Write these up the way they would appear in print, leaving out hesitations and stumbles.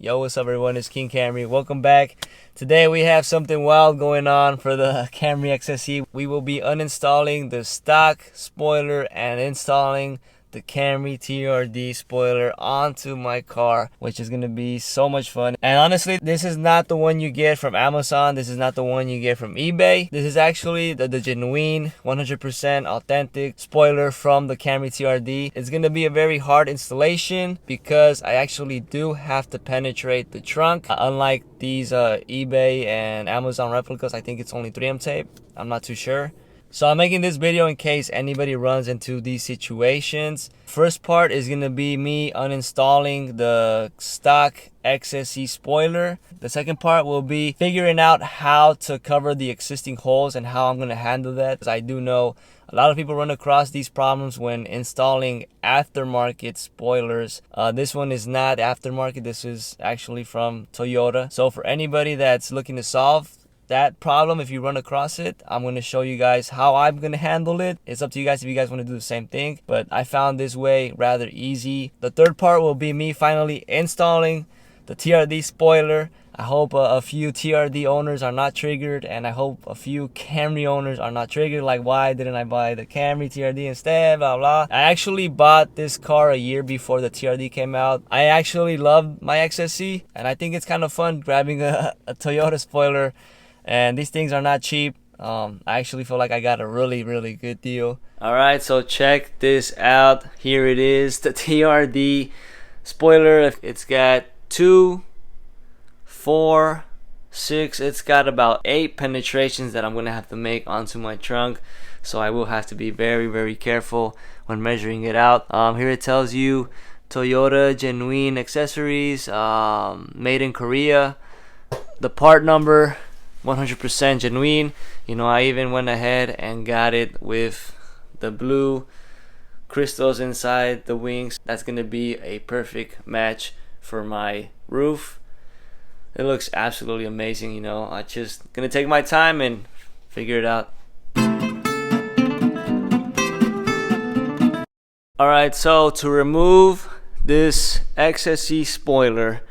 Yo, what's up everyone, it's King Camry. Welcome back. Today we have something wild going on for the Camry XSE. We will be uninstalling the stock spoiler and installing the Camry TRD spoiler onto my car, which is gonna be so much fun. And honestly, this is not the one you get from Amazon. This is not the one you get from eBay. This is actually the genuine 100% authentic spoiler from the Camry TRD. It's gonna be a very hard installation because I actually do have to penetrate the trunk. Unlike these eBay and Amazon replicas, I think it's only 3M tape. I'm not too sure. So I'm making this video in case anybody runs into these situations. First part is going to be me uninstalling the stock XSE spoiler. The second part will be figuring out how to cover the existing holes and how I'm going to handle that. Because I do know a lot of people run across these problems when installing aftermarket spoilers. This one is not aftermarket. This is actually from Toyota. So for anybody that's looking to solve that problem, if you run across it, I'm going to show you guys how I'm going to handle it. It's up to you guys if you guys want to do the same thing, but I found this way rather easy. The third part will be me finally installing the TRD spoiler. I hope a few TRD owners are not triggered, and I hope a few Camry owners are not triggered, like why didn't I buy the Camry TRD instead, blah blah. I actually bought this car a year before the TRD came out. I actually love my XSE, and I think it's kind of fun grabbing a Toyota spoiler. And these things are not cheap. I actually feel like I got a really good deal. Alright, so check this out. Here it is, the TRD spoiler. It's got 2, 4, 6. It's got about 8 penetrations that I'm going to have to make onto my trunk. So I will have to be very careful when measuring it out. Here it tells you Toyota genuine accessories, made in Korea. The part number, 100% genuine. You know, I even went ahead and got it with the blue crystals inside the wings. That's gonna be a perfect match for my roof. It looks absolutely amazing. You know, I just gonna take my time and figure it out. Alright, so to remove this XSE spoiler,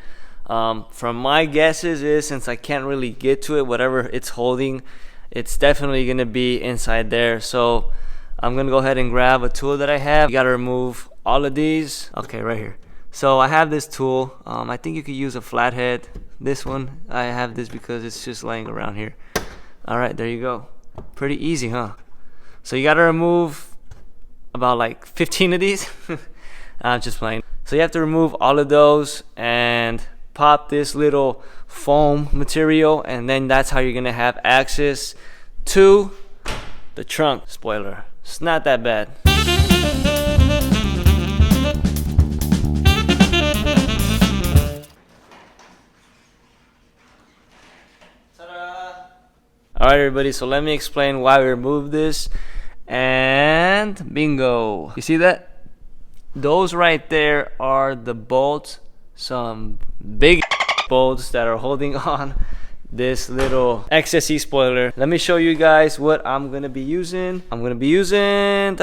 from my guesses is, since I can't really get to it, whatever it's holding, it's definitely gonna be inside there. So I'm gonna go ahead and grab a tool that I have. You gotta remove all of these. Okay, right here. So I have this tool. I think you could use a flathead. This one, I have this because it's just laying around here. All right, there you go. Pretty easy, huh? So you gotta remove about like 15 of these. I'm just playing. So you have to remove all of those and pop this little foam material, and then that's how you're gonna have access to the trunk spoiler. It's not that bad. Alright everybody, so let me explain why we removed this, and bingo. You see that? Those right there are the bolts, some big bolts that are holding on this little XSE spoiler. Let me show you guys what I'm gonna be using. I'm gonna be using,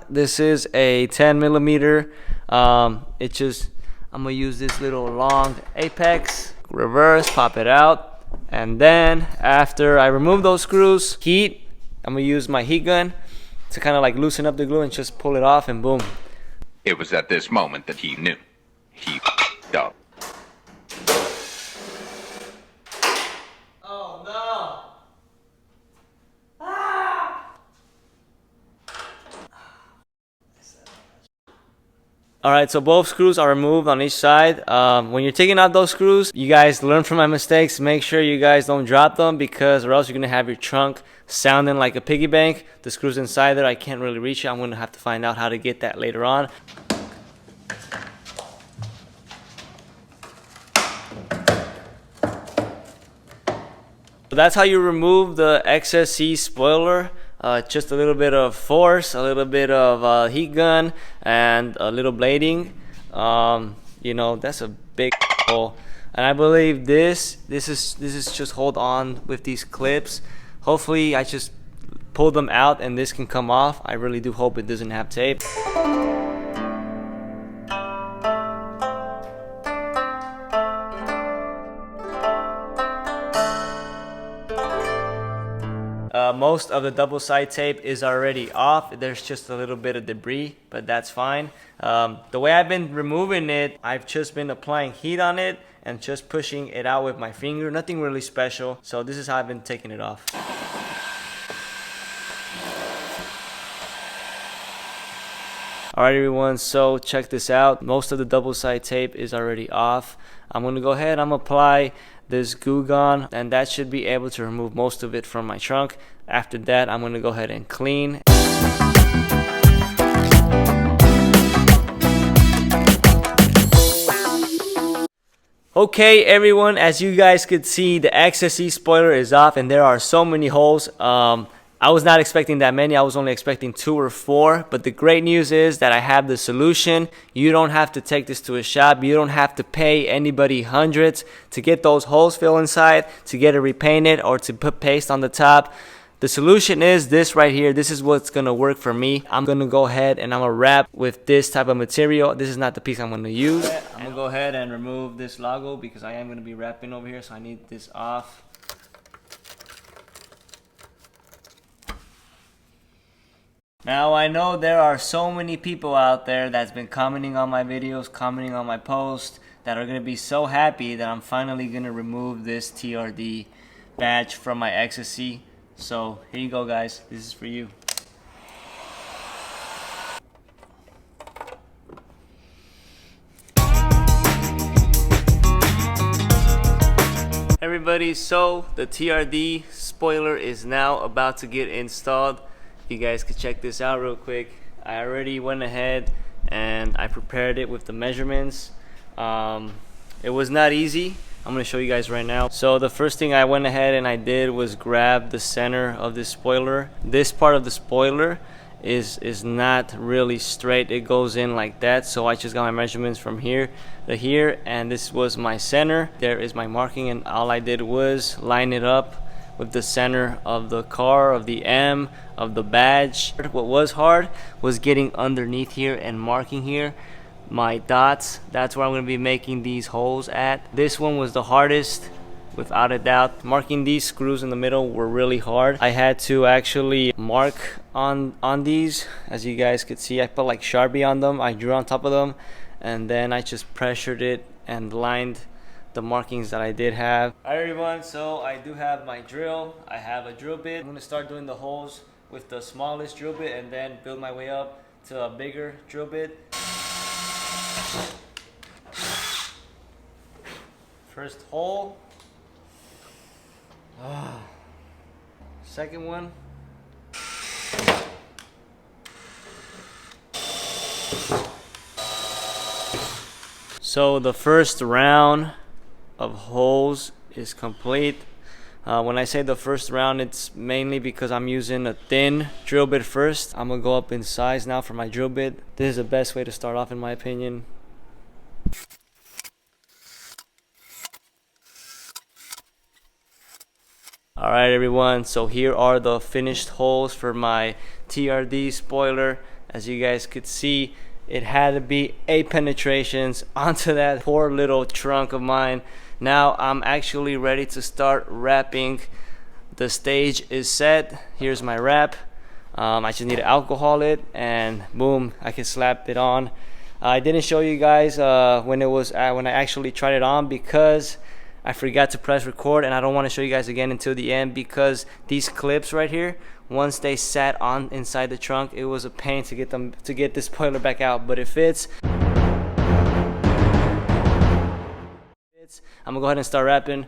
this is a 10mm. I'm gonna use this little long apex, reverse, pop it out, and then after I remove those screws, I'm gonna use my heat gun to kind of like loosen up the glue and just pull it off, and boom. It was at this moment that he knew. He f***ed up. Oh no! Ah! Alright, so both screws are removed on each side. When you're taking out those screws, you guys learn from my mistakes. Make sure you guys don't drop them, because or else you're gonna have your trunk sounding like a piggy bank. The screws inside there, I can't really reach it. I'm gonna have to find out how to get that later on. So that's how you remove the XSE spoiler. Just a little bit of force, a little bit of heat gun, and a little blading. You know, that's a big hole. And I believe this is just hold on with these clips. Hopefully I just pull them out and this can come off. I really do hope it doesn't have tape. Most of the double side tape is already off. There's just a little bit of debris, but that's fine. The way I've been removing it, I've just been applying heat on it and just pushing it out with my finger. Nothing really special. So this is how I've been taking it off. Alright everyone, so check this out. Most of the double side tape is already off. I'm going to go ahead, I'm going to apply this Goo Gone, and that should be able to remove most of it from my trunk. After that, I'm going to go ahead and clean. Okay everyone, as you guys could see, the XSE spoiler is off and there are so many holes. I was not expecting that many. I was only expecting 2 or 4, but the great news is that I have the solution. You don't have to take this to a shop. You don't have to pay anybody hundreds to get those holes filled inside, to get it repainted, or to put paste on the top. The solution is this right here. This is what's gonna work for me. I'm gonna go ahead and I'm gonna wrap with this type of material. This is not the piece I'm gonna use. I'm gonna go ahead and remove this logo because I am gonna be wrapping over here, so I need this off. Now I know there are so many people out there that's been commenting on my videos, commenting on my posts, that are going to be so happy that I'm finally going to remove this TRD badge from my XSE. So here you go guys, this is for you. Everybody, so the TRD spoiler is now about to get installed. You guys could check this out real quick. I already went ahead and I prepared it with the measurements. It was not easy. I'm gonna show you guys right now. So the first thing I went ahead and I did was grab the center of this spoiler. This part of the spoiler is not really straight. It goes in like that. So I just got my measurements from here to here, and this was my center. There is my marking, and all I did was line it up with the center of the car, of the M, of the badge. What was hard was getting underneath here and marking here my dots. That's where I'm going to be making these holes at. This one was the hardest, without a doubt. Marking these screws in the middle were really hard. I had to actually mark on these. As you guys could see, I put like Sharpie on them. I drew on top of them, and then I just pressured it and lined the markings that I did have. Alright everyone, so I do have my drill. I have a drill bit. I'm going to start doing the holes with the smallest drill bit and then build my way up to a bigger drill bit. First hole. Second one. So the first round of holes is complete. When I say the first round, it's mainly because I'm using a thin drill bit first. I'm gonna go up in size now for my drill bit. This is the best way to start off in my opinion. Alright everyone, so here are the finished holes for my TRD spoiler. As you guys could see, it had to be 8 penetrations onto that poor little trunk of mine. Now I'm actually ready to start wrapping. The stage is set. Here's my wrap. I just need to alcohol it and boom, I can slap it on. I didn't show you guys when I actually tried it on because I forgot to press record, and I don't want to show you guys again until the end because these clips right here, once they sat on inside the trunk, it was a pain to get this spoiler back out. But it fits. I'm gonna go ahead and start wrapping.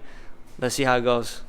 Let's see how it goes.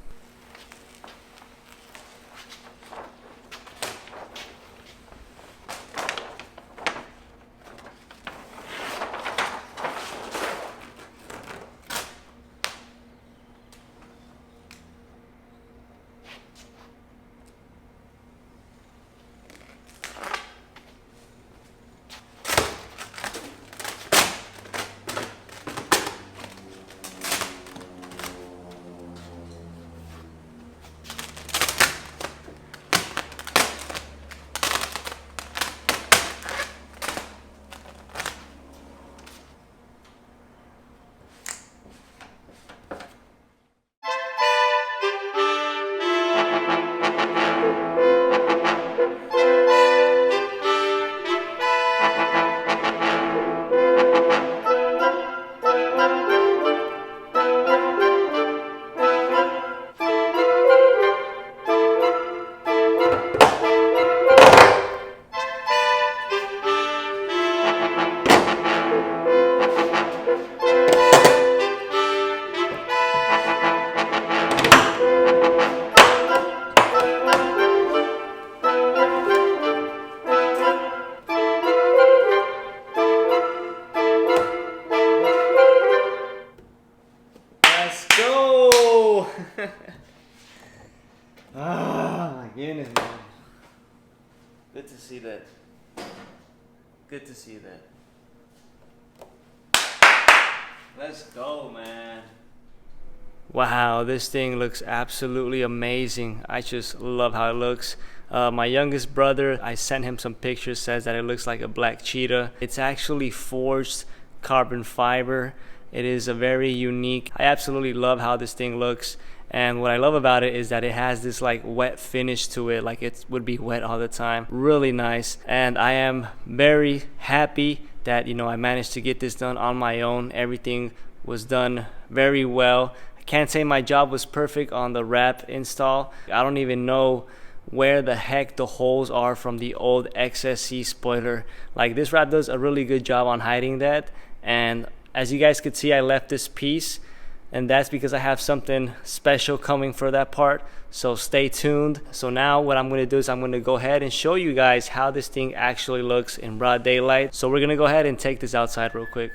Let's go! Ah, my goodness, man. Good to see that. Good to see that. Let's go, man. Wow, this thing looks absolutely amazing. I just love how it looks. My youngest brother, I sent him some pictures, says that it looks like a black cheetah. It's actually forged carbon fiber. It is a very unique. I absolutely love how this thing looks. And what I love about it is that it has this like wet finish to it, like it would be wet all the time. Really nice. And I am very happy that, you know, I managed to get this done on my own. Everything was done very well. I can't say my job was perfect on the wrap install. I don't even know where the heck the holes are from the old XSE spoiler. Like, this wrap does a really good job on hiding that. And as you guys could see, I left this piece, and that's because I have something special coming for that part, so stay tuned. So now what I'm going to do is I'm going to go ahead and show you guys how this thing actually looks in broad daylight. So we're going to go ahead and take this outside real quick.